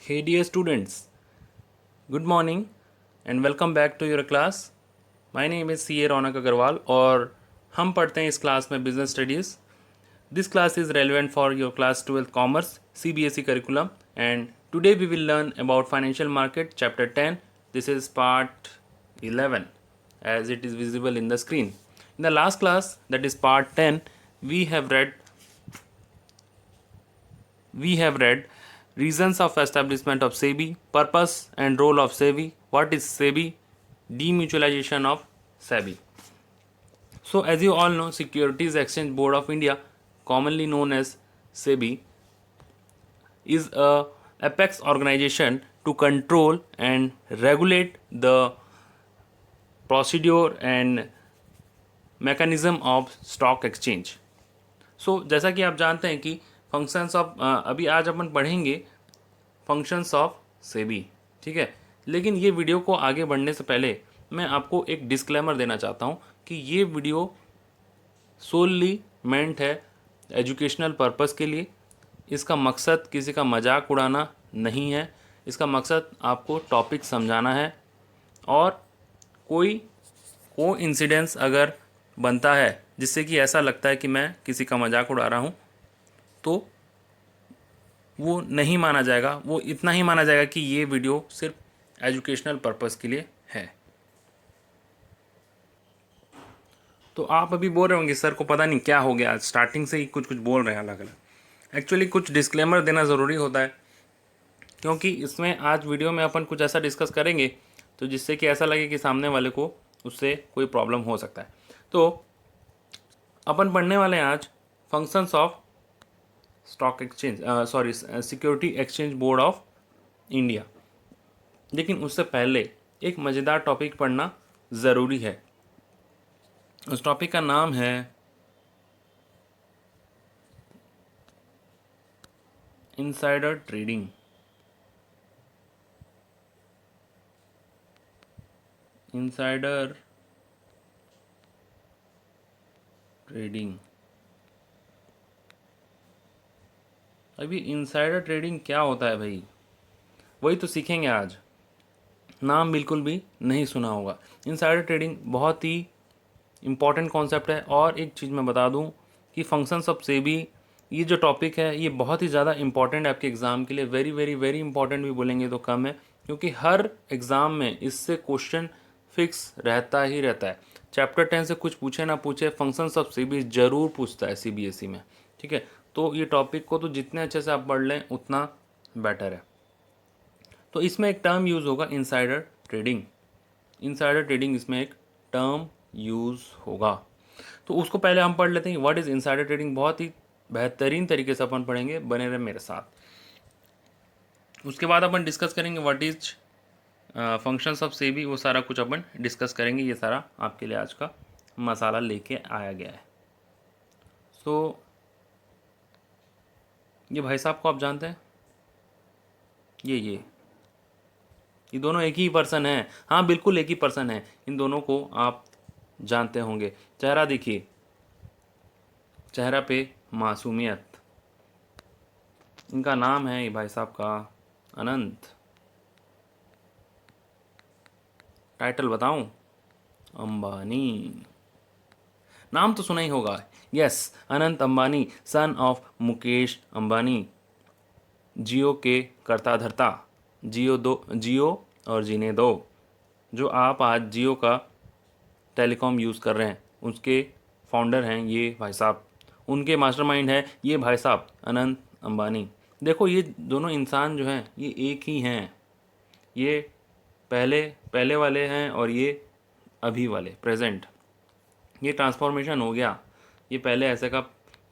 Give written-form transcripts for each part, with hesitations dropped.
Hey dear students, good morning and welcome back to your class. My name is C.A. रौनक अग्रवाल और हम पढ़ते हैं इस क्लास में business studies. This class is relevant for your class 12th commerce CBSE curriculum and today we will learn about financial market chapter 10. This is part 11 as it is visible in the screen. In the last class, that is part 10, we have read reasons of establishment of SEBI, purpose and role of SEBI, what is SEBI, demutualization of SEBI. So as you all know, Securities Exchange Board of India, commonly known as SEBI, is a apex organization to control and regulate the procedure and mechanism of stock exchange. So जैसा कि आप जानते हैं कि functions of अभी आज अपन पढ़ेंगे functions of SEBI, ठीक है. लेकिन ये वीडियो को आगे बढ़ने से पहले मैं आपको एक डिस्क्लेमर देना चाहता हूँ कि ये वीडियो सोलली मेंट है एजुकेशनल पर्पस के लिए. इसका मकसद किसी का मजाक उड़ाना नहीं है. इसका मकसद आपको टॉपिक समझाना है और कोई इंसिडेंस अगर बनता है जिससे कि ऐसा लगता है कि मैं किसी का मजाक उड़ा रहा हूँ तो वो नहीं माना जाएगा. वो इतना ही माना जाएगा कि ये वीडियो सिर्फ एजुकेशनल पर्पस के लिए है. तो आप अभी बोल रहे होंगे सर को पता नहीं क्या हो गया, स्टार्टिंग से ही कुछ कुछ बोल रहे हैं अलग अलग. एक्चुअली कुछ डिस्क्लेमर देना ज़रूरी होता है क्योंकि इसमें आज वीडियो में अपन कुछ ऐसा डिस्कस करेंगे तो जिससे कि ऐसा लगे कि सामने वाले को उससे कोई प्रॉब्लम हो सकता है. तो अपन पढ़ने वाले हैं आज functions of stock exchange security exchange board of India. लेकिन उससे पहले एक मज़ेदार टॉपिक पढ़ना ज़रूरी है. उस टॉपिक का नाम है इनसाइडर ट्रेडिंग. Insider trading. अभी इनसाइडर ट्रेडिंग क्या होता है भाई, वही तो सीखेंगे आज. नाम बिल्कुल भी नहीं सुना होगा. इनसाइडर ट्रेडिंग बहुत ही इम्पॉर्टेंट कॉन्सेप्ट है. और एक चीज़ मैं बता दूं कि फंक्शंस ऑफ सेबी ये जो टॉपिक है ये बहुत ही ज़्यादा इंपॉर्टेंट है आपके एग्ज़ाम के लिए. वेरी वेरी वेरी इंपॉर्टेंट भी बोलेंगे तो कम है क्योंकि हर एग्ज़ाम में इससे क्वेश्चन फिक्स रहता ही रहता है. चैप्टर 10 से कुछ पूछे ना पूछे फंक्शंस ऑफ सेबी ज़रूर पूछता है CBSE में, ठीक है. तो ये टॉपिक को तो जितने अच्छे से आप पढ़ लें उतना बेटर है. तो इसमें एक टर्म यूज़ होगा इनसाइडर ट्रेडिंग. इनसाइडर ट्रेडिंग इसमें एक टर्म यूज़ होगा. तो उसको पहले हम पढ़ लेते हैं व्हाट इज़ इनसाइडर ट्रेडिंग. बहुत ही बेहतरीन तरीके से अपन पढ़ेंगे, बने रहे मेरे साथ. उसके बाद अपन डिस्कस करेंगे what is functions of SEBI. वो सारा कुछ अपन डिस्कस करेंगे. ये सारा आपके लिए आज का मसाला लेके आया गया है. सो ये भाई साहब को आप जानते हैं, ये दोनों एक ही पर्सन है. हाँ बिल्कुल एक ही पर्सन है. इन दोनों को आप जानते होंगे. चेहरा देखिए, चेहरा पे मासूमियत. इनका नाम है ये भाई साहब का अनंत. टाइटल बताऊं, अंबानी. नाम तो सुना ही होगा. Yes, Anant Ambani, son of Mukesh Ambani, Jio के करता धरता. जियो और जीने दो. जो आप आज जियो का टेलीकॉम यूज़ कर रहे हैं उसके फाउंडर हैं ये भाई साहब. उनके मास्टरमाइंड है ये भाई साहब अनंत अंबानी. देखो ये दोनों इंसान जो हैं ये एक ही हैं. ये पहले वाले हैं और ये अभी वाले प्रेजेंट. ये ट्रांसफॉर्मेशन हो गया. ये पहले ऐसे का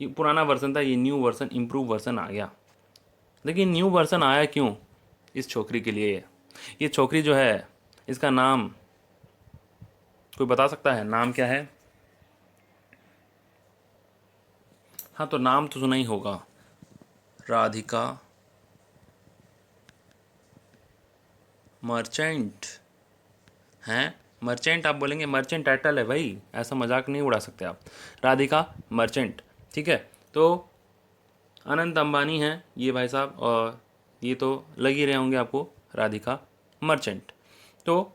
ये पुराना वर्जन था, ये न्यू वर्जन इम्प्रूव वर्जन आ गया. लेकिन न्यू वर्जन आया क्यों? इस छोकरी के लिए. ये छोकरी जो है इसका नाम कोई बता सकता है? नाम क्या है? हाँ तो नाम तो सुना ही होगा, राधिका मर्चेंट हैं. मर्चेंट आप बोलेंगे, मर्चेंट टाइटल है भाई, ऐसा मजाक नहीं उड़ा सकते आप. राधिका मर्चेंट, ठीक है. तो अनंत अंबानी हैं ये भाई साहब और ये तो लग ही रहे होंगे आपको, राधिका मर्चेंट। तो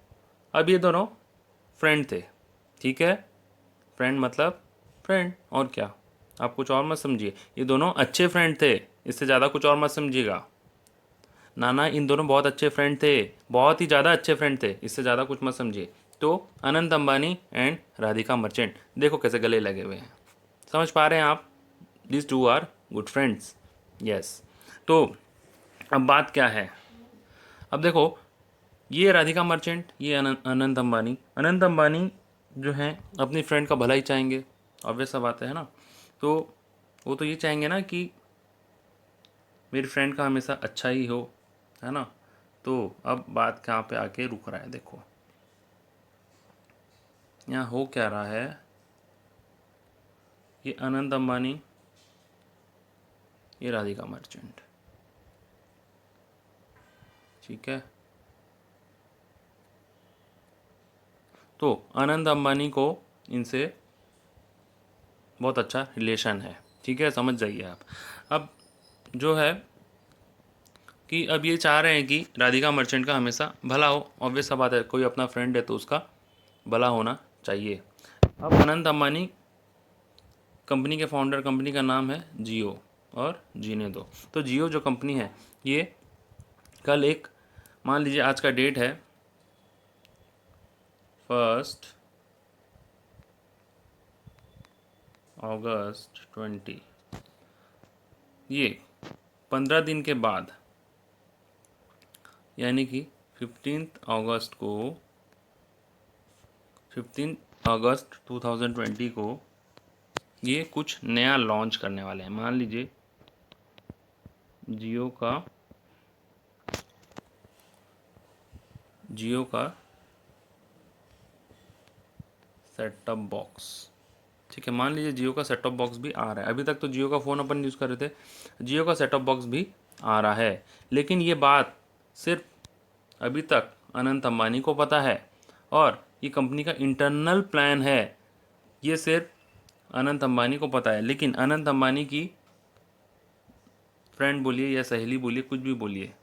अब ये दोनों फ्रेंड थे, ठीक है, फ्रेंड मतलब फ्रेंड, और क्या, आप कुछ और मत समझिए, ये दोनों अच्छे फ्रेंड थे, इससे ज़्यादा कुछ और मत समझिएगा। नाना इन दोनों बहुत अच्छे फ्रेंड थे, बहुत ही ज़्यादा अच्छे फ्रेंड थे, इससे ज़्यादा कुछ मत समझिए। तो अनंत अंबानी एंड राधिका मर्चेंट देखो कैसे गले लगे हुए हैं, समझ पा रहे हैं आप? This two are good friends, yes. तो अब बात क्या है, अब देखो, ये राधिका मर्चेंट, ये अनंत अंबानी, अनंत अंबानी जो हैं अपनी फ्रेंड का भला ही चाहेंगे, ऑब्वियस सा बात है ना। तो वो तो ये चाहेंगे ना कि मेरी फ्रेंड का हमेशा अच्छा ही हो, है ना। तो अब बात कहाँ पे आके रुक रहा है, देखो यहाँ हो क्या रहा है, ये अनंत अंबानी, ये राधिका मर्चेंट, ठीक है। तो अनंत अंबानी को इनसे बहुत अच्छा रिलेशन है, ठीक है, समझ जाइए आप। अब जो है कि अब ये चाह रहे हैं कि राधिका मर्चेंट का हमेशा भला हो, ऑब्वियस सा बात है, कोई अपना फ्रेंड है तो उसका भला होना चाहिए। अब अनंत अंबानी कंपनी के फाउंडर, कंपनी का नाम है जियो, और जीने दो। तो जियो जो कंपनी है, ये कल एक, मान लीजिए आज का डेट है 1 अगस्त 20, ये 15 दिन के बाद यानी कि 15 अगस्त 2020 को ये कुछ नया लॉन्च करने वाले हैं। मान लीजिए जियो का सेट टॉप बॉक्स, ठीक है, मान लीजिए जियो का सेट टॉप बॉक्स भी आ रहा है। अभी तक तो जियो का फ़ोन अपन यूज़ कर रहे थे, जियो का सेट टॉप बॉक्स भी आ रहा है, लेकिन ये बात सिर्फ अभी तक अनंत अंबानी को पता है, और ये कंपनी का इंटरनल प्लान है, ये सिर्फ अनंत अंबानी को पता है। लेकिन अनंत अंबानी की फ्रेंड बोलिए या सहेली बोलिए, कुछ भी बोलिए,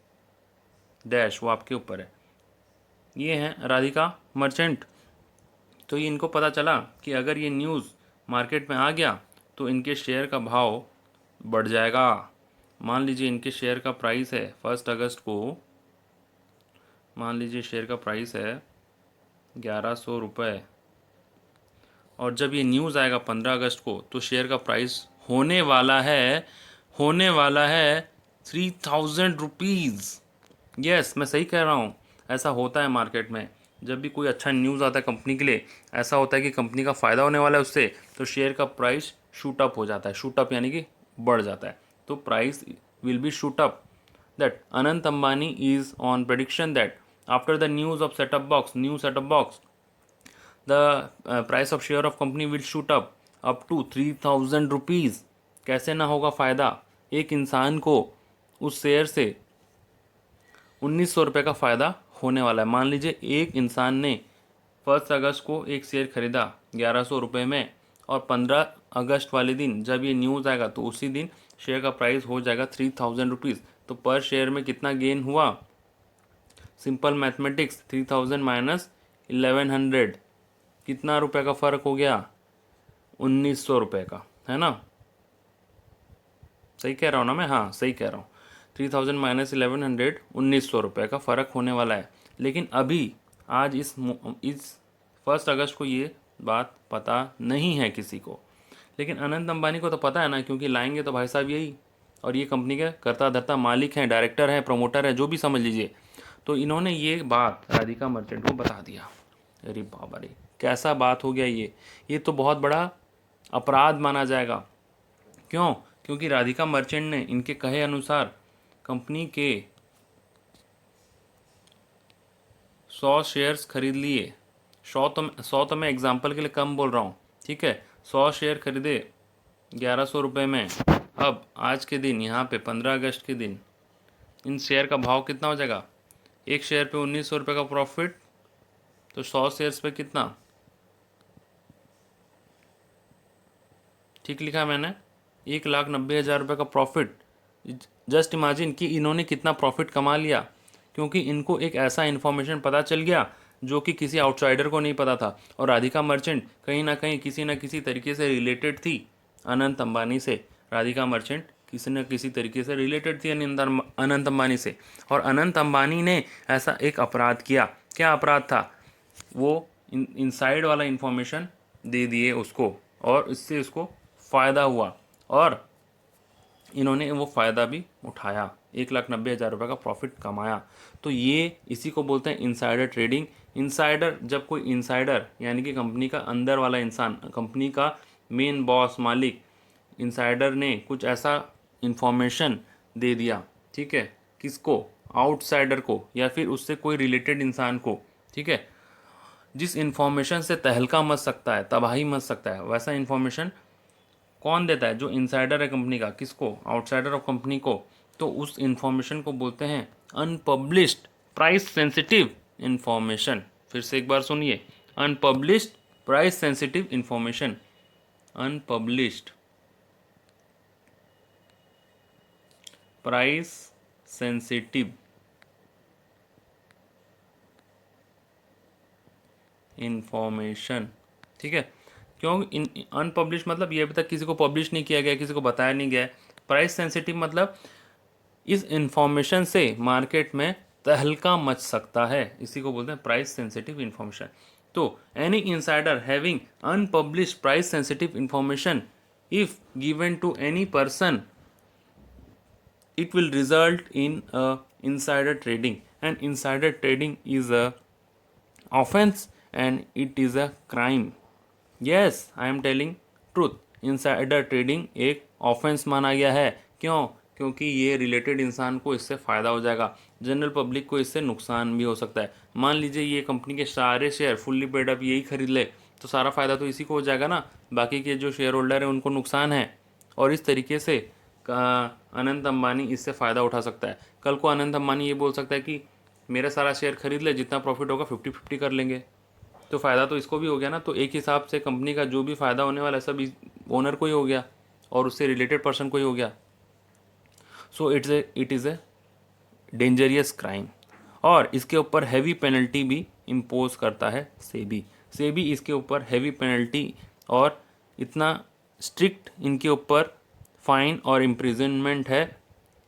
डैश, वो आपके ऊपर है। ये हैं राधिका मर्चेंट। तो ये इनको पता चला कि अगर ये न्यूज़ मार्केट में आ गया तो इनके शेयर का भाव बढ़ जाएगा। मान लीजिए इनके शेयर का प्राइस है 1 अगस्त को, मान लीजिए शेयर का प्राइस है 1100 रुपये, और जब ये न्यूज़ आएगा 15 अगस्त को तो शेयर का प्राइस होने वाला है 3000 रुपीज़। यस, मैं सही कह रहा हूँ, ऐसा होता है मार्केट में, जब भी कोई अच्छा न्यूज़ आता है कंपनी के लिए, ऐसा होता है कि कंपनी का फ़ायदा होने वाला है उससे, तो शेयर का प्राइस शूट अप हो जाता है, शूट अप यानी कि बढ़ जाता है, तो price will be shoot up. That Anant Ambani is on prediction that after the news of new setup box, the price of share of company will shoot up to 3000 rupees. कैसे ना होगा फ़ायदा, एक इंसान को उस शेयर से 1900 रुपये का फ़ायदा होने वाला है। मान लीजिए एक इंसान ने 1 अगस्त को एक शेयर खरीदा 1100 रुपये में, और 15 अगस्त वाले दिन जब ये न्यूज़ आएगा तो उसी दिन शेयर का प्राइस हो जाएगा 3000 रुपीज़। तो पर शेयर में कितना गेन हुआ, सिंपल मैथमेटिक्स, 3000 माइनस 1100, कितना रुपए का फ़र्क हो गया, 1900 रुपये का, है ना। सही कह रहा हूँ ना मैं, हाँ सही कह रहा हूँ, 3000 माइनस 1100, 1900 रुपये का फ़र्क होने वाला है। लेकिन अभी आज इस 1 अगस्त को ये बात पता नहीं है किसी को, लेकिन अनंत अंबानी को तो पता है ना, क्योंकि लाएंगे तो भाई साहब यही, और ये कंपनी के करता धरता मालिक हैं, डायरेक्टर हैं, प्रमोटर है, जो भी समझ लीजिए। तो इन्होंने ये बात राधिका मर्चेंट को बता दिया। अरे बाबा रे, कैसा बात हो गया ये तो बहुत बड़ा अपराध माना जाएगा। क्यों? क्योंकि राधिका मर्चेंट ने इनके कहे अनुसार कंपनी के 100 शेयर्स खरीद लिए। 100 तो मैं एग्जाम्पल के लिए कम बोल रहा हूँ, ठीक है, 100 शेयर खरीदे 1100 रुपये में। अब आज के दिन यहाँ पे 15 अगस्त के दिन इन शेयर का भाव कितना हो जाएगा, एक शेयर पे 1900 रुपये का प्रॉफिट, तो 100 शेयर्स पे कितना, ठीक लिखा है मैंने, 1,90,000 रुपये का प्रॉफिट जस्ट इमेजिन कि इन्होंने कितना प्रॉफिट कमा लिया, क्योंकि इनको एक ऐसा इन्फॉर्मेशन पता चल गया जो कि किसी आउटसाइडर को नहीं पता था। और राधिका मर्चेंट कहीं ना कहीं किसी न किसी तरीके से रिलेटेड थी अनंत अंबानी से। राधिका मर्चेंट किसी न किसी तरीके से रिलेटेड थी अनंत अंबानी से। और अनंत अंबानी ने ऐसा एक अपराध किया। क्या अपराध था? वो इनसाइड वाला इन्फॉर्मेशन दे दिए उसको, और इससे उसको फ़ायदा हुआ, और इन्होंने वो फ़ायदा भी उठाया, 1,90,000 रुपये का प्रॉफिट कमाया। तो ये इसी को बोलते हैं इनसाइडर ट्रेडिंग। इनसाइडर, जब कोई इनसाइडर यानी कि कंपनी का अंदर वाला इंसान, कंपनी का मेन बॉस, मालिक, इनसाइडर ने कुछ ऐसा इंफॉर्मेशन दे दिया, ठीक है, किसको? आउटसाइडर को, या फिर उससे कोई रिलेटेड इंसान को, ठीक है, जिस इंफॉर्मेशन से तहलका मच सकता है, तबाही मच सकता है, वैसा इंफॉर्मेशन कौन देता है? जो इनसाइडर है कंपनी का। किसको? आउटसाइडर ऑफ कंपनी को। तो उस इंफॉर्मेशन को बोलते हैं अनपब्लिश्ड प्राइस सेंसिटिव इंफॉर्मेशन। फिर से एक बार सुनिए, unpublished price sensitive information. Unpublished price sensitive information, ठीक है। क्यों अनपब्लिश? मतलब ये अभी तक किसी को पब्लिश नहीं किया गया, किसी को बताया नहीं गया है। प्राइस सेंसिटिव मतलब इस इंफॉर्मेशन से मार्केट में तहलका मच सकता है, इसी को बोलते हैं प्राइस सेंसिटिव इंफॉर्मेशन। तो any insider having unpublish price sensitive information if given to any person, it will result in a insider trading, and insider trading is a offense and it is a crime. Yes, I am telling truth. insider trading एक offence माना गया है। क्यों? क्योंकि ये related इंसान को इससे फ़ायदा हो जाएगा, जनरल पब्लिक को इससे नुकसान भी हो सकता है। मान लीजिए ये कंपनी के सारे शेयर फुल्ली पेड अप यही खरीद ले, तो सारा फ़ायदा तो इसी को हो जाएगा ना, बाकी के जो शेयर होल्डर हैं उनको नुकसान है। और इस तरीके से अनंत अंबानी इससे फ़ायदा उठा सकता है। कल को अनंत अंबानी ये बोल सकता है कि मेरा सारा शेयर खरीद ले, जितना प्रॉफिट होगा 50-50 कर लेंगे, तो फ़ायदा तो इसको भी हो गया ना। तो एक हिसाब से कंपनी का जो भी फ़ायदा होने वाला है सब ओनर को ही हो गया और उससे रिलेटेड पर्सन को ही हो गया। So it is a dangerous crime, और इसके ऊपर हैवी पेनल्टी भी इम्पोज करता है सेबी। सेबी इसके ऊपर हैवी पेनल्टी और इतना स्ट्रिक्ट इनके ऊपर फाइन और इम्प्रिजनमेंट है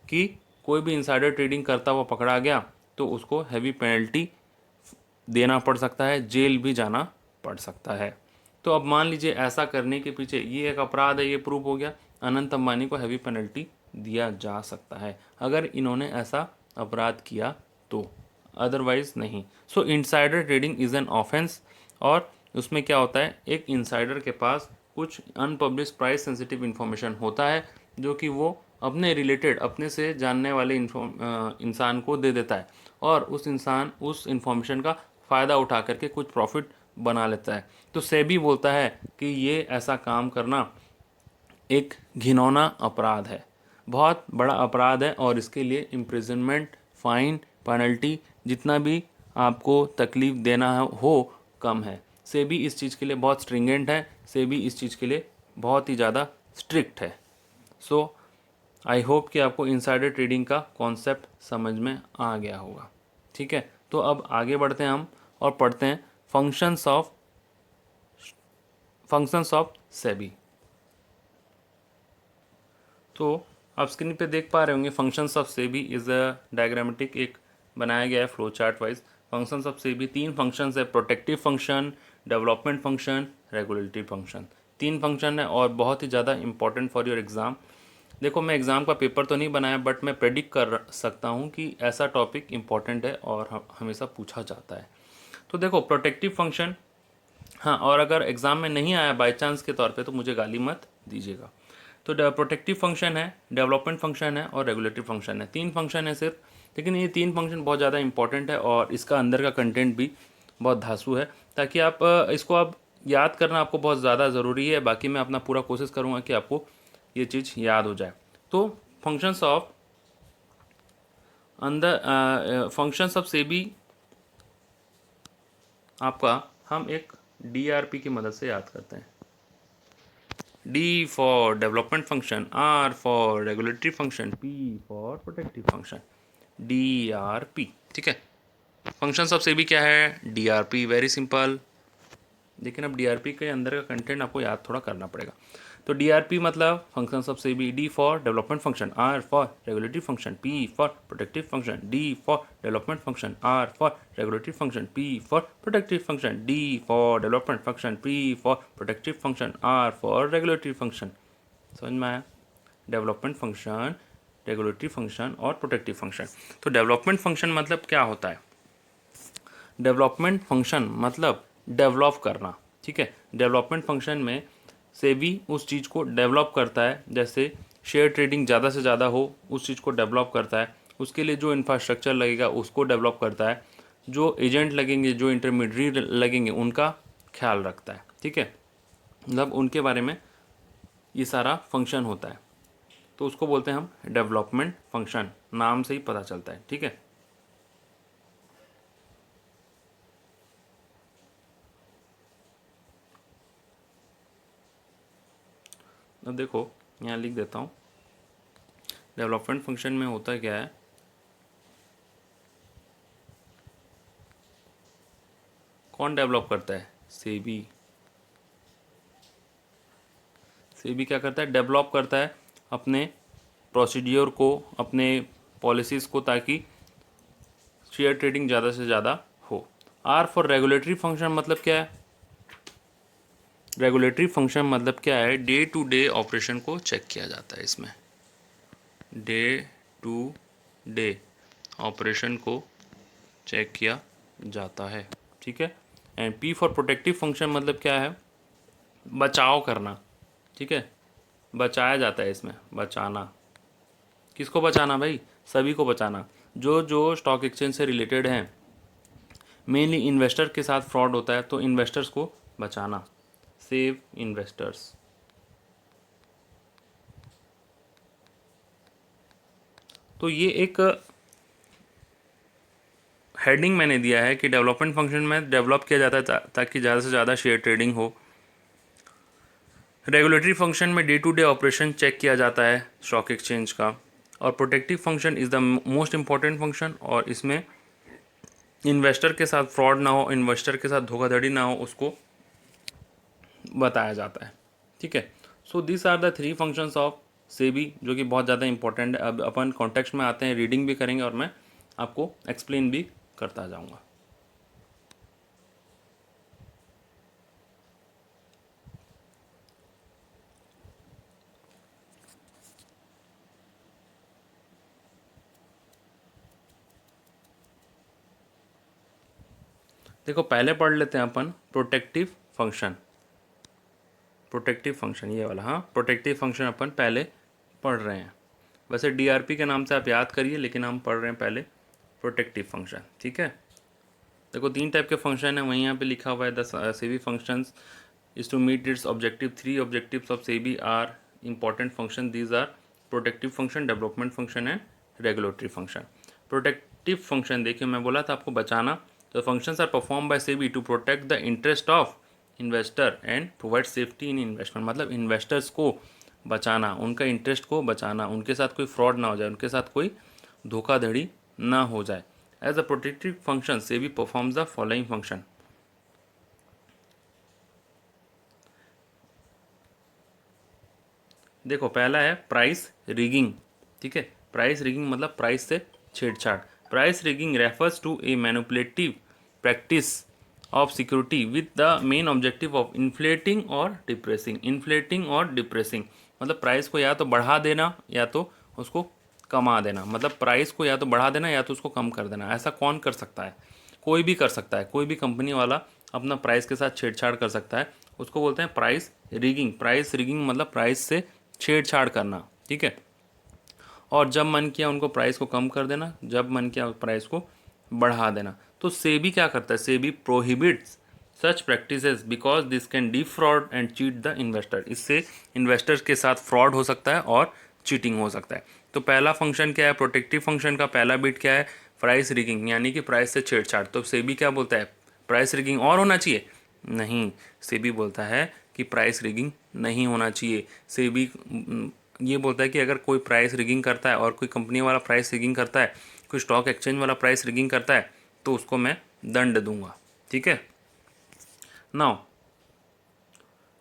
कि कोई भी इंसाइडर ट्रेडिंग करता हुआ पकड़ा गया तो उसको हैवी पेनल्टी देना पड़ सकता है, जेल भी जाना पड़ सकता है। तो अब मान लीजिए ऐसा करने के पीछे ये एक अपराध है, ये प्रूव हो गया, अनंत अंबानी को हैवी पेनल्टी दिया जा सकता है अगर इन्होंने ऐसा अपराध किया तो, अदरवाइज नहीं। So insider trading is an offence, और उसमें क्या होता है, एक इनसाइडर के पास कुछ अनपब्लिश प्राइस सेंसिटिव इन्फॉर्मेशन होता है जो कि वो अपने रिलेटेड, अपने से जानने वाले इंसान को दे देता है, और उस इंसान उस इन्फॉर्मेशन का फ़ायदा उठा करके कुछ प्रॉफिट बना लेता है। तो सेबी बोलता है कि ये ऐसा काम करना एक घिनौना अपराध है, बहुत बड़ा अपराध है, और इसके लिए इम्प्रिजनमेंट, फाइन, पेनल्टी जितना भी आपको तकलीफ़ देना हो कम है। सेबी इस चीज़ के लिए बहुत स्ट्रिंगेंट है, सेबी इस चीज़ के लिए बहुत ही ज़्यादा स्ट्रिक्ट है। सो आई होप कि आपको इनसाइडर ट्रेडिंग का कॉन्सेप्ट समझ में आ गया होगा, ठीक है। तो अब आगे बढ़ते हैं हम और पढ़ते हैं फंक्शंस ऑफ सेबी। तो आप स्क्रीन पे देख पा रहे होंगे functions of SEBI is a diagrammatic एक बनाया गया है flow chart wise. Functions of SEBI 3 functions है, protective function, development function, regulatory function. 3 function है और बहुत ही ज़्यादा इंपॉर्टेंट फॉर योर एग्ज़ाम। देखो मैं एग्ज़ाम का पेपर तो नहीं बनाया, बट मैं प्रेडिक्ट कर सकता हूँ कि ऐसा टॉपिक इंपॉर्टेंट है और हमेशा पूछा जाता है। तो देखो प्रोटेक्टिव फंक्शन, हाँ, और अगर एग्ज़ाम में नहीं आया बाई चांस के तौर पे तो मुझे गाली मत दीजिएगा। तो प्रोटेक्टिव फंक्शन है, डेवलपमेंट फंक्शन है और रेगुलेटरी फंक्शन है। 3 फंक्शन है सिर्फ, लेकिन ये 3 फंक्शन बहुत ज़्यादा इंपॉर्टेंट है और इसका अंदर का कंटेंट भी बहुत धांसू है, ताकि आप इसको आप याद करना आपको बहुत ज़्यादा ज़रूरी है। बाकी मैं अपना पूरा कोशिश करूँगा कि आपको ये चीज़ याद हो जाए। तो फंक्शंस ऑफ सेबी आपका हम एक DRP की मदद से याद करते हैं। D for development function, R for regulatory function, P for protective function, DRP. ठीक है, फंक्शंस ऑफ सेबी क्या है? DRP, very simple. लेकिन अब DRP के अंदर का कंटेंट आपको याद थोड़ा करना पड़ेगा। तो DRP मतलब functions of SEBI, D for development function, R for regulatory function, P for protective function, D for development function, R for regulatory function, P for protective function, D for development function, P for protective function, R for regulatory function. समझ में आया? Development function, regulatory function और protective function. तो development function मतलब क्या होता है? Development function मतलब डेवलप करना। ठीक है, डेवलपमेंट फंक्शन में सेबी उस चीज़ को डेवलप करता है, जैसे शेयर ट्रेडिंग ज़्यादा से ज़्यादा हो उस चीज़ को डेवलप करता है, उसके लिए जो इंफ्रास्ट्रक्चर लगेगा उसको डेवलप करता है, जो एजेंट लगेंगे, जो इंटरमीडिएट लगेंगे उनका ख्याल रखता है। ठीक है, मतलब उनके बारे में ये सारा फंक्शन होता है, तो उसको बोलते हैं हम डेवलपमेंट फंक्शन, नाम से ही पता चलता है। ठीक है, अब देखो यहाँ लिख देता हूँ, डेवलपमेंट फंक्शन में होता क्या है, कौन डेवलप करता है? सेबी। सेबी क्या करता है? डेवलप करता है अपने प्रोसीड्योर को, अपने पॉलिसीज़ को, ताकि शेयर ट्रेडिंग ज़्यादा से ज़्यादा हो। आर फॉर रेगुलेटरी फंक्शन मतलब क्या है? रेगुलेटरी फंक्शन मतलब क्या है? डे टू डे ऑपरेशन को चेक किया जाता है इसमें, डे टू डे ऑपरेशन को चेक किया जाता है। ठीक है, and P for protective function मतलब क्या है? बचाव करना। ठीक है, बचाया जाता है इसमें, बचाना। किसको बचाना भाई? सभी को बचाना। जो जो स्टॉक एक्सचेंज से रिलेटेड हैं, मेनली इन्वेस्टर के साथ फ्रॉड होता है, तो इन्वेस्टर्स को बचाना, सेव इन्वेस्टर्स। तो ये एक हेडिंग मैंने दिया है कि डेवलपमेंट फंक्शन में डेवलप किया जाता है ताकि ज़्यादा से ज़्यादा शेयर ट्रेडिंग हो। रेगुलेटरी फंक्शन में day to day operation check किया जाता है स्टॉक एक्सचेंज का। और protective function is the most important function, और इसमें इन्वेस्टर के साथ फ्रॉड ना हो, इन्वेस्टर के साथ धोखाधड़ी ना हो, उसको बताया जाता है। ठीक है, so this are the three functions of SEBI, जो कि बहुत ज़्यादा इंपॉर्टेंट है। अब अपन कॉन्टेक्स्ट में आते हैं, रीडिंग भी करेंगे और मैं आपको एक्सप्लेन भी करता जाऊँगा। देखो पहले पढ़ लेते हैं अपन प्रोटेक्टिव फंक्शन। प्रोटेक्टिव फंक्शन ये वाला, हाँ, प्रोटेक्टिव फंक्शन अपन पहले पढ़ रहे हैं। वैसे डीआरपी के नाम से आप याद करिए, लेकिन हम पढ़ रहे हैं पहले प्रोटेक्टिव फंक्शन। ठीक है, देखो तीन टाइप के फंक्शन है, वहीं यहाँ पे लिखा हुआ है the SEBI functions is to meet its objective. Three objectives of SEBI are important function, these are protective function, development function and regulatory function. Protective function, देखिए मैं बोला था आपको बचाना, तो functions are perform by SEBI to protect the interest of investor and provide safety in investment. मतलब investors को बचाना, उनका इंटरेस्ट को बचाना, उनके साथ कोई फ्रॉड ना हो जाए, उनके साथ कोई धोखाधड़ी ना हो जाए। As a protective function SEBI performs the following function. देखो पहला है प्राइस रिगिंग। ठीक है, प्राइस रिगिंग मतलब प्राइस से छेड़छाड़। Price rigging refers to a manipulative practice of security with the main objective of inflating और डिप्रेसिंग। इन्फ्लेटिंग और डिप्रेसिंग मतलब प्राइस को या तो बढ़ा देना या तो उसको कमा देना। मतलब प्राइस को या तो बढ़ा देना या तो उसको कम कर देना। ऐसा कौन कर सकता है? कोई भी कर सकता है, कोई भी कंपनी वाला अपना प्राइस के साथ छेड़छाड़ कर सकता है, उसको बोलते हैं प्राइस रिगिंग। प्राइस रिगिंग मतलब प्राइस से छेड़छाड़ करना। ठीक है, और जब मन किया उनको प्राइस को कम कर देना, जब मन किया प्राइस को बढ़ा देना। तो सेबी क्या करता है? SEBI prohibits such practices because this can defrauded and cheat the investor. इससे इन्वेस्टर्स के साथ फ्रॉड हो सकता है और चीटिंग हो सकता है। तो पहला फंक्शन क्या है? प्रोटेक्टिव फंक्शन का पहला बिट क्या है? प्राइस रिगिंग, यानी कि प्राइस से छेड़छाड़। तो सेबी क्या बोलता है? प्राइस रिगिंग और होना चाहिए? नहीं, सेबी बोलता है कि प्राइस रिगिंग नहीं होना चाहिए। सेबी ये बोलता है कि अगर कोई प्राइस रिगिंग करता है और कोई कंपनी वाला प्राइस रिगिंग करता है, कोई स्टॉक एक्सचेंज वाला प्राइस रिगिंग करता है, तो उसको मैं दंड दूंगा। ठीक है। Now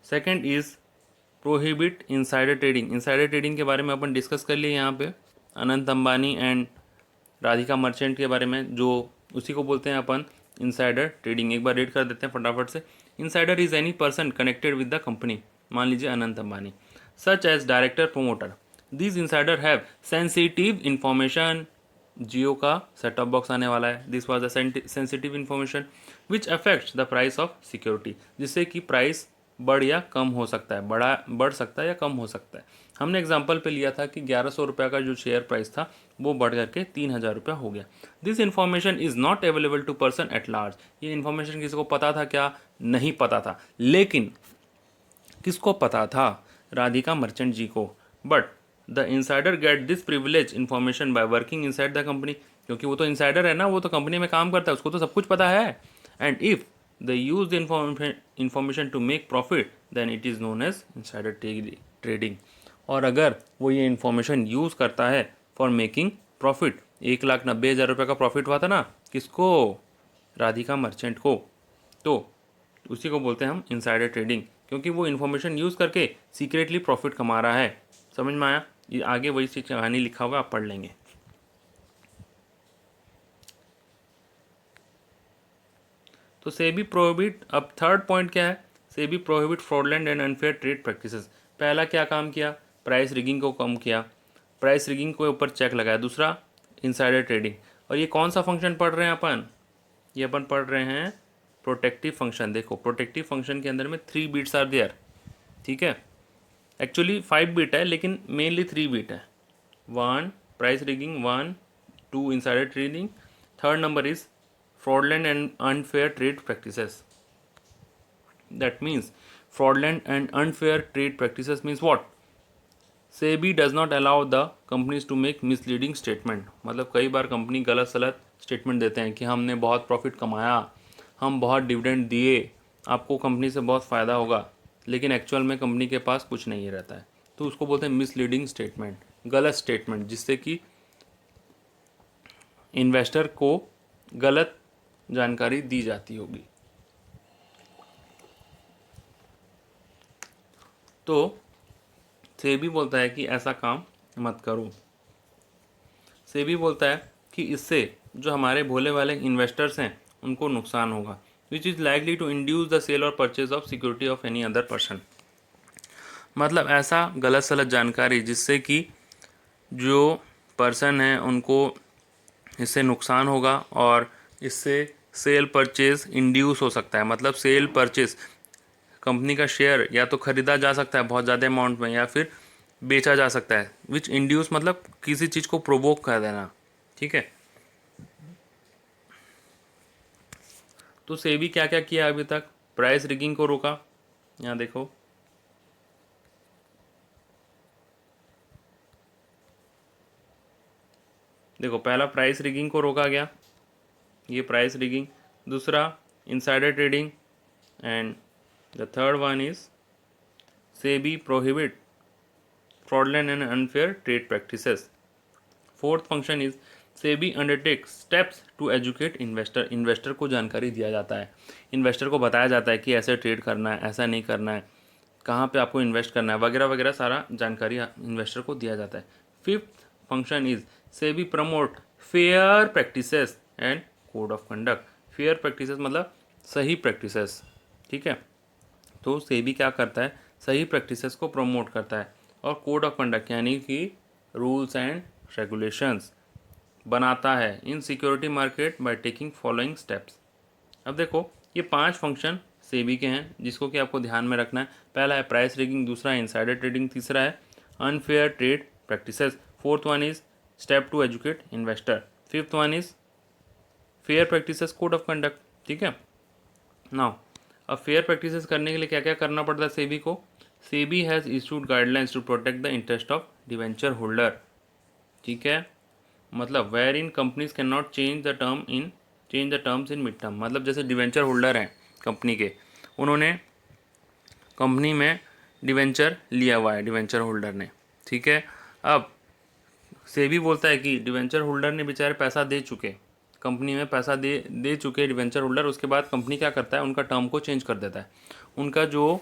second is prohibit insider trading. Insider trading के बारे में अपन डिस्कस कर लिए यहाँ पे, अनंत अंबानी एंड राधिका मर्चेंट के बारे में, जो उसी को बोलते हैं अपन इनसाइडर ट्रेडिंग। एक बार रीड कर देते हैं फटाफट से। Insider is any person connected with the company, मान लीजिए Anant Ambani, such as director promoter. These insider have sensitive information. Jio का सेट टॉप बॉक्स आने वाला है। This was the sensitive information which affects the price of security, जिससे कि price बढ़ या कम हो सकता है, बढ़ सकता है या कम हो सकता है। हमने एग्जाम्पल पे लिया था कि 1100 रुपये का जो शेयर प्राइस था वो बढ़ करके 3000 रुपया हो गया। This information is not available to person at large. ये इन्फॉर्मेशन किसी को पता था क्या? नहीं पता था। लेकिन किसको पता था? राधिका मर्चेंट जी को। But the insider get this privilege information by working inside the company, क्योंकि वो तो इंसाइडर है ना, वो तो कंपनी में काम करता है, उसको तो सब कुछ पता है। And if they use the information to make profit then it is known as insider trading। और अगर वो ये इन्फॉर्मेशन यूज़ करता है फॉर मेकिंग प्रॉफिट, 1,90,000 रुपये का प्रॉफिट हुआ था ना, किसको? राधिका मर्चेंट को। तो उसी को बोलते हैं हम इनसाइडर ट्रेडिंग, क्योंकि वो इन्फॉर्मेशन यूज़ करके सीक्रेटली प्रॉफिट कमा रहा है। समझ में आया? ये आगे वही सी कहानी लिखा हुआ है, आप पढ़ लेंगे। तो सेबी प्रोहिबिट, अब थर्ड पॉइंट क्या है? SEBI prohibit fraudulent and unfair trade practices. पहला क्या काम किया? प्राइस रिगिंग को कम किया, प्राइस रिगिंग के ऊपर चेक लगाया। दूसरा इनसाइडर ट्रेडिंग। और ये कौन सा फंक्शन पढ़ रहे हैं अपन? ये अपन पढ़ रहे हैं प्रोटेक्टिव फंक्शन। देखो प्रोटेक्टिव फंक्शन के अंदर में 3 बीट्स आर देयर। ठीक है, एक्चुअली 5 बीट है लेकिन मेनली 3 बीट है। 1 price rigging, 1 2 insider trading, third number is fraudulent and unfair trade practices. That means fraudulent and unfair trade practices means what? SEBI does not allow the companies to make misleading statement। मतलब कई बार company गलत सलत statement देते हैं कि हमने बहुत profit कमाया, हम बहुत डिविडेंड दिए, आपको कंपनी से बहुत फ़ायदा होगा, लेकिन एक्चुअल में कंपनी के पास कुछ नहीं रहता है। तो उसको बोलते हैं मिसलीडिंग स्टेटमेंट, गलत स्टेटमेंट, जिससे कि इन्वेस्टर को गलत जानकारी दी जाती होगी। तो सेबी बोलता है कि ऐसा काम मत करो। सेबी बोलता है कि इससे जो हमारे भोले वाले इन्वेस्टर्स हैं उनको नुकसान होगा, which is likely to induce the sale और purchase of security of any other person. मतलब ऐसा गलत सलत जानकारी जिससे कि जो पर्सन है उनको इससे नुकसान होगा और इससे सेल परचेज इंड्यूस हो सकता है। मतलब सेल परचेज, कंपनी का शेयर या तो खरीदा जा सकता है बहुत ज़्यादा अमाउंट में, या फिर बेचा जा सकता है। विच इंड्यूस मतलब किसी चीज़ को प्रोवोक कर देना। ठीक है, तो सेबी क्या क्या किया अभी तक? प्राइस रिगिंग को रोका। यहाँ देखो, पहला प्राइस रिगिंग को रोका गया, ये प्राइस रिगिंग। दूसरा insider trading, and the third one is SEBI prohibit fraudulent and unfair trade practices. Fourth function is SEBI undertake steps to educate investor. Investor को जानकारी दिया जाता है, इन्वेस्टर को बताया जाता है कि ऐसे ट्रेड करना है, ऐसा नहीं करना है, कहाँ पे आपको इन्वेस्ट करना है, वगैरह वगैरह सारा जानकारी इन्वेस्टर को दिया जाता है। Fifth function is SEBI promote fair practices and code of conduct. Fair practices मतलब सही प्रैक्टिसेस। ठीक है, तो सेबी क्या करता है? सही प्रैक्टिसेस को प्रमोट करता है और कोड ऑफ कंडक्ट यानी कि रूल्स एंड रेगुलेशंस बनाता है इन security market by taking following steps. अब देखो ये 5 फंक्शन सेबी के हैं जिसको कि आपको ध्यान में रखना है। पहला है प्राइस रिगिंग, दूसरा है इनसाइडर ट्रेडिंग, तीसरा है unfair trade practices, fourth one is step to educate investor, fifth one is fair practices code of conduct. ठीक है, नाउ अब फेयर प्रैक्टिसेस करने के लिए क्या क्या करना पड़ता है सेबी को? SEBI has issued guidelines to protect the interest of debenture holder. ठीक है, मतलब wherein companies can not change the terms in mid term. मतलब जैसे डिवेंचर होल्डर हैं कंपनी के, उन्होंने कंपनी में डिवेंचर लिया हुआ है डिवेंचर होल्डर ने, ठीक है। अब सेबी बोलता है कि डिवेंचर होल्डर ने बेचारे पैसा दे चुके, कंपनी में पैसा दे चुके डिवेंचर होल्डर, उसके बाद कंपनी क्या करता है, उनका टर्म को चेंज कर देता है, उनका जो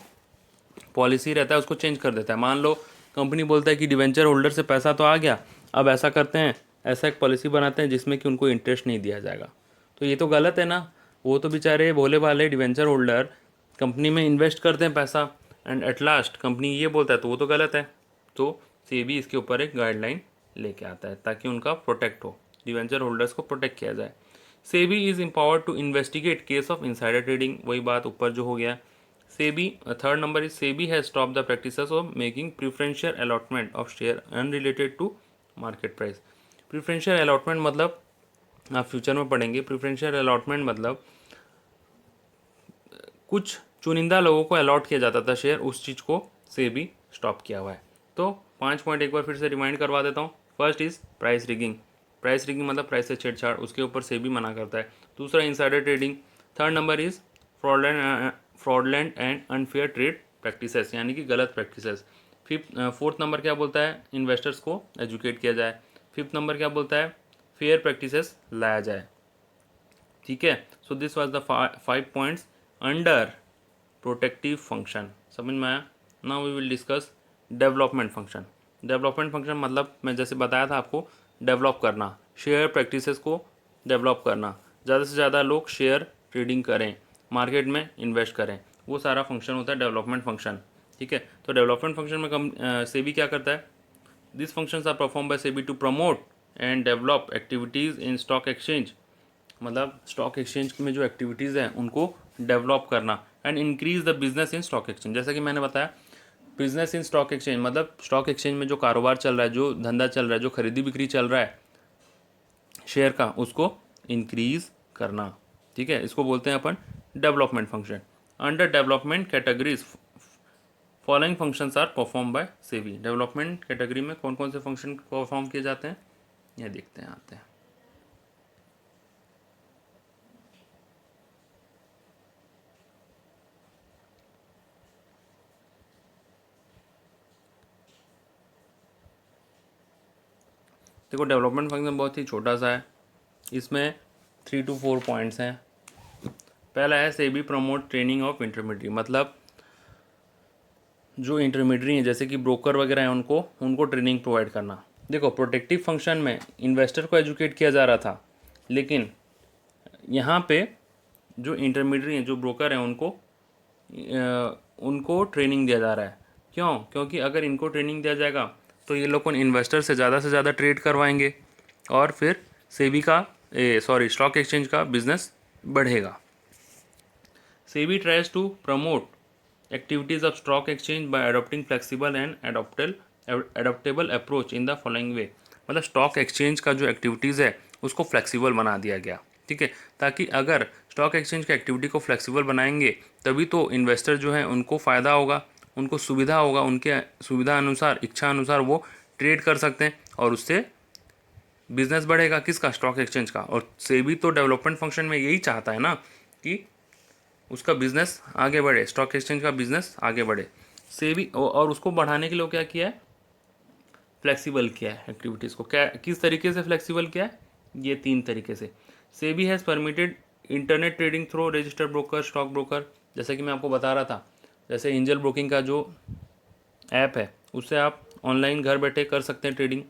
पॉलिसी रहता है उसको चेंज कर देता है। मान लो कंपनी बोलता है कि डिवेंचर होल्डर से पैसा तो आ गया, अब ऐसा करते हैं, ऐसा एक पॉलिसी बनाते हैं जिसमें कि उनको इंटरेस्ट नहीं दिया जाएगा। तो ये तो गलत है ना, वो तो बेचारे भोले भाले डिवेंचर होल्डर कंपनी में इन्वेस्ट करते हैं पैसा, एंड एट लास्ट कंपनी ये बोलता है, तो वो तो गलत है। तो सेबी इसके ऊपर एक गाइडलाइन लेके आता है ताकि उनका प्रोटेक्ट हो, डिवेंचर होल्डर्स को प्रोटेक्ट किया जाए। SEBI is empowered to investigate case of insider trading, वही बात ऊपर जो हो गया। SEBI third number is SEBI has stop the practices of making preferential allotment of share unrelated to market price. Preferential allotment मतलब आप फ्यूचर में पढ़ेंगे, प्रिफरेंशियल अलॉटमेंट मतलब कुछ चुनिंदा लोगों को अलॉट किया जाता था शेयर, उस चीज़ को सेबी स्टॉप किया हुआ है। तो 5 पॉइंट एक बार फिर से रिमाइंड करवा देता हूँ। First is price rigging, price rigging मतलब प्राइस से छेड़छाड़, उसके ऊपर सेबी मना करता है। दूसरा insider trading. Third number is fraudulent and unfair trade practices, यानी कि गलत प्रैक्टिसेस। फोर्थ नंबर क्या बोलता है, इन्वेस्टर्स को एजुकेट किया जाए। फिफ्थ नंबर क्या बोलता है, फेयर प्रैक्टिसेस लाया जाए, ठीक है। So this was the 5 points under protective function, समझ में आया। Now we will discuss development function. Development function मतलब मैं जैसे बताया था आपको, डेवलप करना, शेयर प्रैक्टिसेस को डेवलप करना, ज़्यादा से ज़्यादा लोग शेयर ट्रेडिंग करें, मार्केट में इन्वेस्ट करें, वो सारा फंक्शन होता है डेवलपमेंट फंक्शन, ठीक है। तो डेवलपमेंट फंक्शन में सेबी क्या करता है, this functions are perform by SEBI to promote and develop activities in stock exchange, मतलब स्टॉक एक्सचेंज में जो एक्टिविटीज़ हैं उनको डेवलप करना, and increase the business in stock exchange. जैसा कि मैंने बताया, बिजनेस इन स्टॉक एक्सचेंज मतलब स्टॉक एक्सचेंज में जो कारोबार चल रहा है, जो धंधा चल रहा है, जो खरीदी बिक्री चल रहा है शेयर का, उसको इंक्रीज करना, ठीक है। इसको बोलते हैं अपन development function. Under development categories following functions are perform by SEBI. Development category में कौन कौन से फंक्शन परफॉर्म किए जाते हैं, ये देखते हैं, आते हैं। देखो डेवलपमेंट फंक्शन बहुत ही छोटा सा है, इसमें 3 to 4 पॉइंट्स हैं। पहला है SEBI promote training of intermediate, मतलब जो इंटरमीडिएट हैं जैसे कि ब्रोकर वगैरह हैं उनको ट्रेनिंग प्रोवाइड करना। देखो प्रोटेक्टिव फंक्शन में इन्वेस्टर को एजुकेट किया जा रहा था, लेकिन यहाँ पे जो इंटरमीडिएट हैं, जो ब्रोकर हैं, उनको ट्रेनिंग दिया जा रहा है। क्यों? क्योंकि अगर इनको ट्रेनिंग दिया जाएगा तो ये लोग इन्वेस्टर से ज़्यादा ट्रेड करवाएंगे और फिर सेबी का स्टॉक एक्सचेंज का बिजनेस बढ़ेगा। SEBI tries to promote activities of stock exchange by adopting flexible and adaptable approach in the following way। मतलब स्टॉक एक्सचेंज का जो एक्टिविटीज़ है उसको फ्लेक्सिबल बना दिया गया, ठीक है, ताकि अगर स्टॉक एक्सचेंज की एक्टिविटी को फ्लेक्सिबल बनाएंगे तभी तो इन्वेस्टर जो है उनको फ़ायदा होगा, उनको सुविधा होगा, उनके सुविधा अनुसार, इच्छा अनुसार वो ट्रेड कर सकते हैं और उससे बिजनेस बढ़ेगा, किसका, स्टॉक एक्सचेंज का। और सेबी तो डेवलपमेंट फंक्शन में यही चाहता है ना कि उसका बिजनेस आगे बढ़े, स्टॉक एक्सचेंज का बिजनेस आगे बढ़े। सेबी और उसको बढ़ाने के लिए क्या किया है, फ्लेक्सिबल किया है एक्टिविटीज़ को। क्या, किस तरीके से फ्लेक्सिबल किया है, ये 3 तरीके से। SEBI has permitted internet trading through registered broker, stock broker, जैसे कि मैं आपको बता रहा था, जैसे एंजल ब्रोकिंग का जो ऐप है उससे आप ऑनलाइन घर बैठे कर सकते हैं ट्रेडिंग,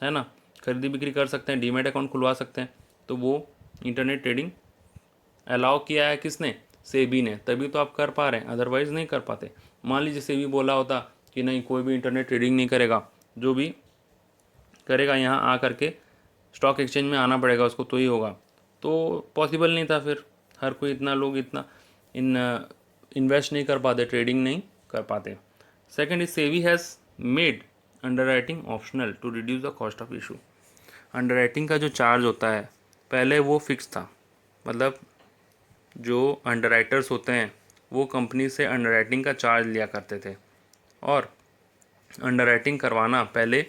है ना, खरीदी बिक्री कर सकते हैं, डीमैट अकाउंट खुलवा सकते हैं। तो वो इंटरनेट ट्रेडिंग अलाउ किया है किसने, सेबी ने, तभी तो आप कर पा रहे हैं, अदरवाइज़ नहीं कर पाते। मान लीजिए सेबी बोला होता कि नहीं कोई भी इंटरनेट ट्रेडिंग नहीं करेगा, जो भी करेगा यहाँ आ करके स्टॉक एक्सचेंज में आना पड़ेगा उसको तो ही होगा, तो पॉसिबल नहीं था। फिर हर कोई इतना इन्वेस्ट नहीं कर पाते, ट्रेडिंग नहीं कर पाते। Second is SEBI has made underwriting optional to reduce the cost of issue. Underwriting का जो चार्ज होता है पहले वो फिक्स था, मतलब जो अंडरराइटर्स होते हैं वो कंपनी से अंडरराइटिंग का चार्ज लिया करते थे, और अंडरराइटिंग करवाना पहले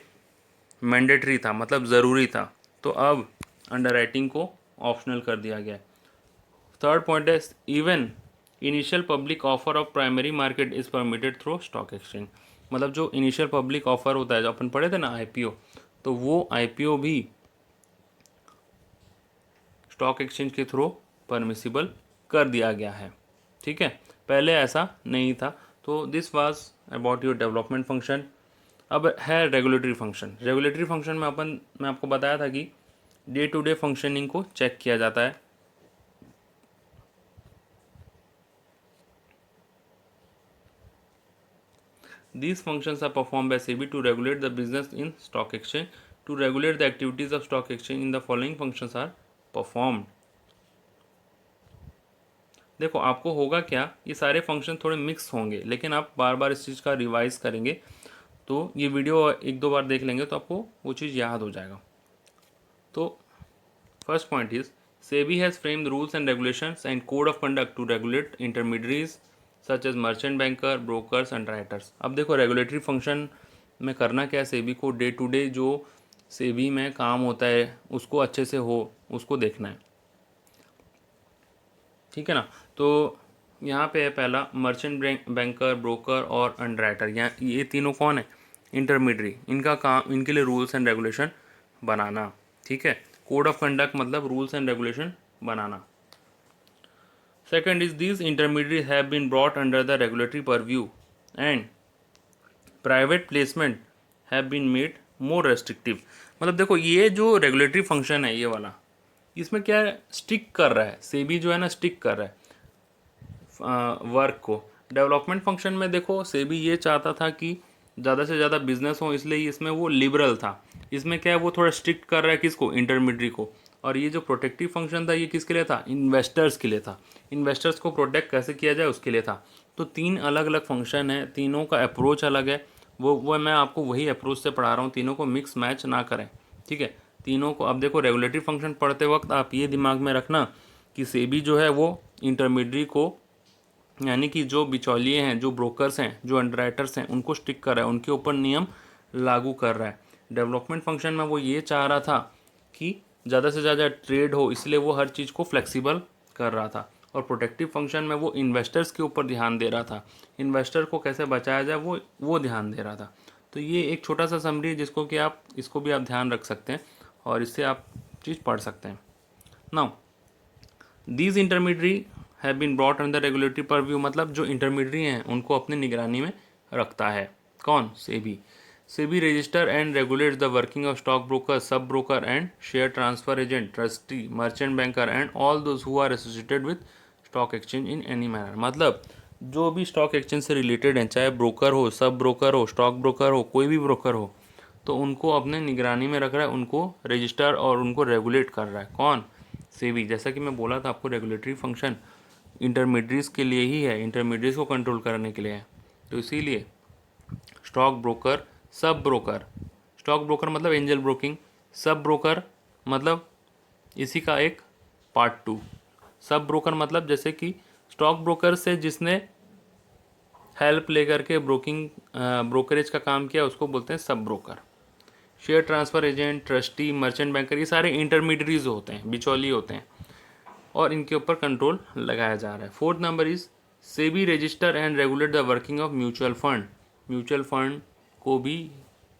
मैंडेटरी था, मतलब ज़रूरी था। तो अब अंडरराइटिंग को ऑप्शनल कर दिया गया है। थर्ड पॉइंट है even initial public offer of primary market is permitted through stock exchange. मतलब जो इनिशियल पब्लिक ऑफर होता है, जो अपन पढ़े थे ना आईपीओ, तो वो आईपीओ भी स्टॉक एक्सचेंज के थ्रू परमिसिबल कर दिया गया है। ठीक है, पहले ऐसा नहीं था। तो this was about your development function. अब है रेगुलेटरी फंक्शन। रेगुलेटरी फंक्शन में मैं आपको बताया था कि डे टू डे फंक्शनिंग को चेक किया जाता है। These functions are performed by SEBI to regulate the business in stock exchange. To regulate the activities of stock exchange, in the following functions are performed. देखो आपको होगा क्या, ये सारे फंक्शन थोड़े मिक्स होंगे, लेकिन आप बार बार इस चीज़ का रिवाइज करेंगे तो ये वीडियो एक दो बार देख लेंगे तो आपको वो चीज़ याद हो जाएगा। तो first point is SEBI has framed rules and regulations and code of conduct to regulate intermediaries such as merchant banker, brokers, underwriters. अब देखो रेगुलेटरी फंक्शन में करना क्या है, सेबी को डे टू डे जो सेबी में काम होता है उसको अच्छे से हो, उसको देखना है। ठीक है ना। तो यहाँ पे है पहला मर्चेंट बैंकर, ब्रोकर और अंडरराइटर। यहाँ ये तीनों कौन है, इंटरमीडियरी। इनका काम, इनके लिए रूल्स एंड रेगुलेशन बनाना। ठीक है, कोड ऑफ कंडक्ट मतलब rules and regulation banana. Second is these intermediaries have been brought under the regulatory purview and private placement have been made more restrictive। मतलब देखो ये जो रेगुलेटरी फंक्शन है ये वाला, इसमें क्या है, स्टिक कर रहा है सेबी जो है ना, स्टिक कर रहा है वर्क को। डेवलपमेंट फंक्शन में देखो सेबी ये चाहता था कि ज़्यादा से ज़्यादा बिजनेस हो, इसलिए इसमें वो लिबरल था। इसमें क्या है, वो थोड़ा स्ट्रिक्ट कर रहा है किसको, इंटरमीडियरी को। और ये जो प्रोटेक्टिव फंक्शन था ये किसके लिए था, इन्वेस्टर्स के लिए था। इन्वेस्टर्स को प्रोटेक्ट कैसे किया जाए उसके लिए था। तो तीन अलग अलग फंक्शन है, तीनों का अप्रोच अलग है। वो मैं आपको वही अप्रोच से पढ़ा रहा हूँ, तीनों को मिक्स मैच ना करें। ठीक है, तीनों को। अब देखो रेगुलेटरी फंक्शन पढ़ते वक्त आप ये दिमाग में रखना कि सेबी जो है वो इंटरमीडियरी को, यानी कि जो बिचौलिए हैं, जो ब्रोकर्स हैं, जो अंडरराइटर्स हैं, उनको स्टिक कर रहा है, उनके ऊपर नियम लागू कर रहा है। डेवलपमेंट फंक्शन में वो ये चाह रहा था कि ज़्यादा से ज़्यादा ट्रेड हो, इसलिए वो हर चीज़ को फ्लेक्सिबल कर रहा था। और प्रोटेक्टिव फंक्शन में वो इन्वेस्टर्स के ऊपर ध्यान दे रहा था, इन्वेस्टर को कैसे बचाया जाए वो ध्यान दे रहा था। तो ये एक छोटा सा समरी है जिसको कि आप इसको भी आप ध्यान रख सकते हैं और इससे आप चीज़ पढ़ सकते हैं। Now these intermediary have been brought under regulatory purview, मतलब जो इंटरमीडियरी हैं उनको अपनी निगरानी में रखता है कौन, SEBI. SEBI register and regulates the working of stockbroker, sub-broker and share transfer agent, trustee, merchant banker and all those who are associated with stock exchange in any manner। मतलब जो भी स्टॉक एक्सचेंज से रिलेटेड हैं, चाहे broker हो, sub broker हो, stock broker हो, कोई भी ब्रोकर हो, तो उनको अपने निगरानी में रख रहा है, उनको रजिस्टर और उनको रेगुलेट कर रहा है कौन, सेबी। जैसा कि मैं बोला था आपको, रेगुलेटरी फंक्शन इंटरमीडियरीज के लिए ही है, इंटरमीडियरीज को कंट्रोल करने के लिए है। तो इसीलिए stock broker, sub broker, stock broker मतलब एंजल ब्रोकिंग, सब ब्रोकर मतलब इसी का एक पार्ट 2। सब ब्रोकर मतलब जैसे कि स्टॉक ब्रोकर से जिसने हेल्प लेकर के ब्रोकरेज का काम किया उसको बोलते हैं sub broker. Share transfer agent, trustee, merchant banker, ये सारे इंटरमीडियरीज होते हैं, बिचौली होते हैं और इनके ऊपर कंट्रोल लगाया जा रहा है। 4th number is SEBI register and regulate the working of mutual fund. Mutual fund को भी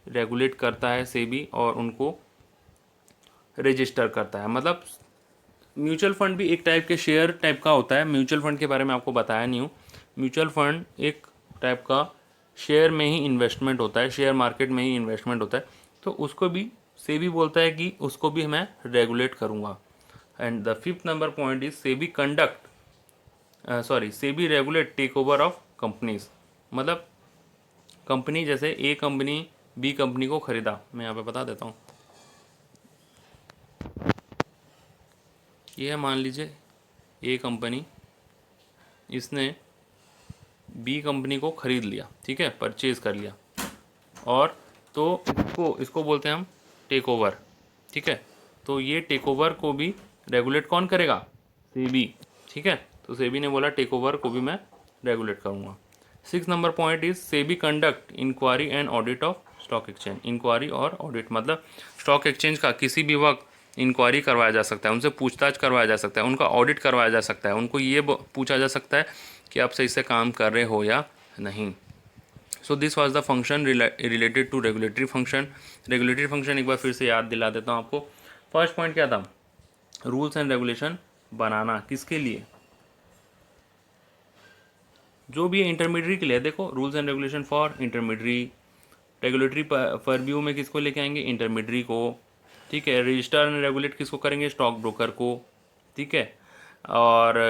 रेगुलेट करता है सेबी और उनको रजिस्टर करता है। मतलब म्यूचुअल फंड भी एक टाइप के शेयर टाइप का होता है। म्यूचुअल फंड के बारे में आपको बताया नहीं हूँ। म्यूचुअल फंड एक टाइप का शेयर में ही इन्वेस्टमेंट होता है, शेयर मार्केट में ही इन्वेस्टमेंट होता है। तो उसको भी सेबी बोलता है कि उसको भी मैं रेगुलेट करूँगा। And the 5th number point is SEBI SEBI regulate take over of companies. मतलब कंपनी, जैसे ए कंपनी बी कंपनी को खरीदा, मैं यहाँ पे बता देता हूँ। ये है, मान लीजिए ए कंपनी, इसने बी कंपनी को खरीद लिया, ठीक है, परचेज कर लिया, और तो इसको बोलते हैं हम टेक ओवर। ठीक है, तो ये टेक ओवर को भी रेगुलेट कौन करेगा, सेबी। ठीक है, तो सेबी ने बोला टेक ओवर को भी मैं रेगुलेट करूँगा। 6th number point is SEBI conduct inquiry and audit of stock exchange. Inquiry और ऑडिट मतलब स्टॉक एक्सचेंज का किसी भी वक्त इंक्वायरी करवाया जा सकता है, उनसे पूछताछ करवाया जा सकता है, उनका ऑडिट करवाया जा सकता है, उनको ये पूछा जा सकता है कि आप सही से काम कर रहे हो या नहीं। So this was the function related to regulatory function. Regulatory function एक बार फिर से याद दिला देता हूँ आपको। फर्स्ट पॉइंट क्या था, रूल्स एंड रेगुलेशन बनाना किसके लिए, जो भी इंटरमीडिएट के लिए। देखो rules and regulation for intermediate, regulatory purview में किसको लेके आएंगे, इंटरमीडिएट को, ठीक है। रजिस्टर एंड रेगुलेट किसको करेंगे, स्टॉक ब्रोकर को, ठीक है। और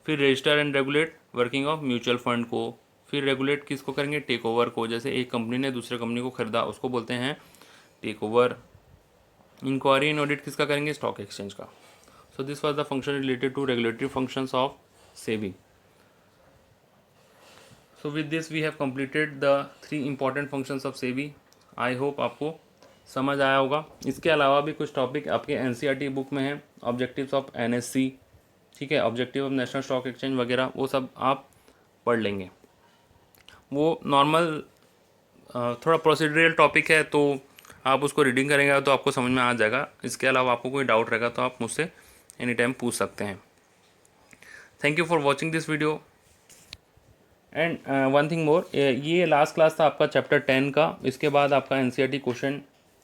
फिर register and regulate working of mutual fund को। फिर रेगुलेट किसको करेंगे, टेक ओवर को, जैसे एक कंपनी ने दूसरे कंपनी को खरीदा उसको बोलते हैं take over. Inquiry and audit किसका करेंगे, स्टॉक एक्सचेंज का। So this was the function related to रेगुलेटरी फंक्शंस ऑफ सेबी। सो विद दिस वी हैव completed the 3 important functions of SEBI. I hope आपको समझ आया होगा। इसके अलावा भी कुछ टॉपिक आपके एनसीईआरटी बुक में है, ऑब्जेक्टिव्स ऑफ एनएससी, ठीक है, objective of national stock exchange वगैरह, वो सब आप पढ़ लेंगे। वो नॉर्मल थोड़ा प्रोसीड्यूरल टॉपिक है, तो आप उसको रीडिंग करेंगे तो आपको समझ में आ जाएगा। इसके अलावा आपको कोई डाउट रहेगा तो आप मुझसे एनी टाइम पूछ सकते हैं। Thank you for watching this video. And one thing more, ये लास्ट क्लास था आपका चैप्टर 10 का। इसके बाद आपका एनसीईआरटी क्वेश्चन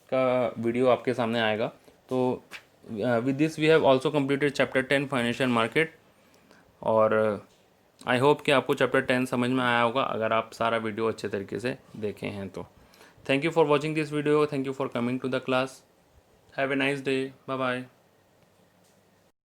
का वीडियो आपके सामने आएगा। तो with this we have also completed chapter 10 financial market. और आई होप कि आपको चैप्टर 10 समझ में आया होगा अगर आप सारा वीडियो अच्छे तरीके से देखे हैं तो। Thank you for watching this video, thank you for coming to the class, have a nice day, bye bye.